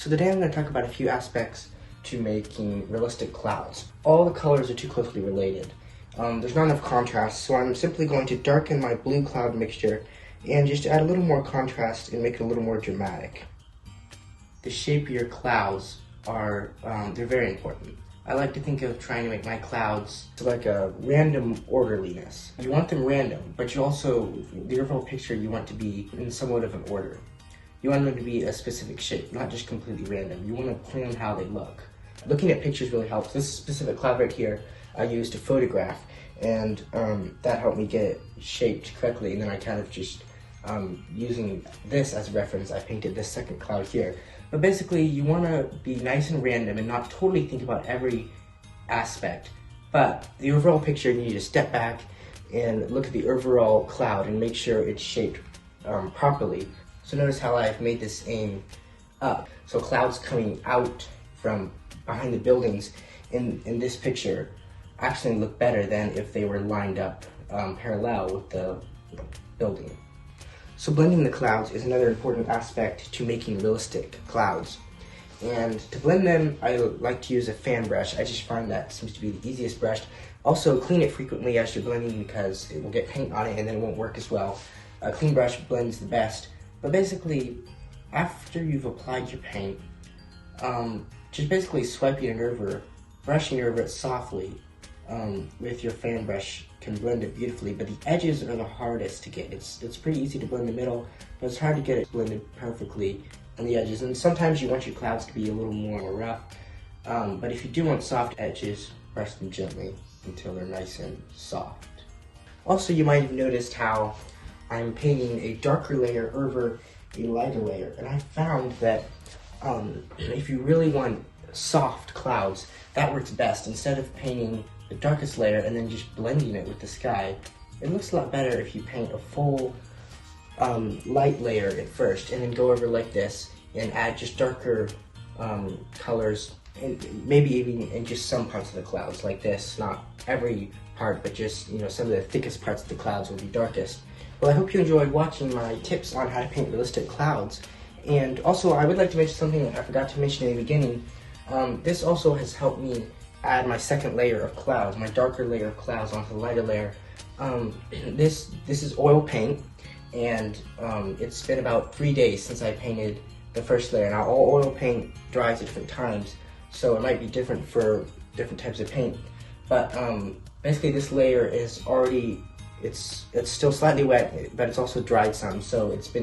So today I'm going to talk about a few aspects to making realistic clouds. All the colors are too closely related. There's not enough contrast, so I'm simply going to darken my blue cloud mixture and just add a little more contrast and make it a little more dramatic. The shape of your clouds they're very important. I like to think of trying to make my clouds like a random orderliness. You want them random, but you also, the overall picture you want to be in somewhat of an order. You want them to be a specific shape, not just completely random. You want to plan how they look. Looking at pictures really helps. This specific cloud right here I used to photograph, and that helped me get it shaped correctly, and then I kind of just, using this as a reference, I painted this second cloud here. But basically, you want to be nice and random and not totally think about every aspect. But the overall picture, you need to step back and look at the overall cloud and make sure it's shaped properly. So notice how I've made this aim up. So clouds coming out from behind the buildings in this picture actually look better than if they were lined up parallel with the building. So blending the clouds is another important aspect to making realistic clouds. And to blend them, I like to use a fan brush. I just find that seems to be the easiest brush. Also, clean it frequently as you're blending because it will get paint on it and then it won't work as well. A clean brush blends the best. But basically, after you've applied your paint, just basically swiping it over, brushing over it softly with your fan brush can blend it beautifully, but the edges are the hardest to get. It's pretty easy to blend the middle, but it's hard to get it blended perfectly on the edges. And sometimes you want your clouds to be a little more rough, but if you do want soft edges, brush them gently until they're nice and soft. Also, you might have noticed how I'm painting a darker layer over a lighter layer, and I found that if you really want soft clouds, that works best. Instead of painting the darkest layer and then just blending it with the sky, it looks a lot better if you paint a full light layer at first and then go over like this and add just darker colors, and maybe even in just some parts of the clouds like this. Not every part, but just, you know, some of the thickest parts of the clouds will be darkest. Well, I hope you enjoyed watching my tips on how to paint realistic clouds. And also, I would like to mention something that I forgot to mention in the beginning. This also has helped me add my second layer of clouds, my darker layer of clouds onto the lighter layer. This is oil paint, and it's been about 3 days since I painted the first layer. Now, all oil paint dries at different times, so it might be different for different types of paint. But basically, this layer is already, it's still slightly wet, but it's also dried some, so it's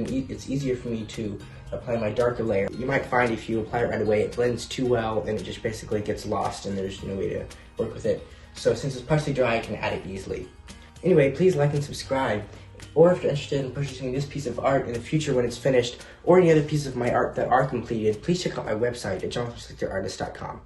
easier for me to apply my darker layer. You might find if you apply it right away, it blends too well and it just basically gets lost and there's no way to work with it. So since it's partially dry, I can add it easily. Anyway, please like and subscribe. Or if you're interested in purchasing this piece of art in the future when it's finished, or any other pieces of my art that are completed, please check out my website at johnperspectiveartist.com.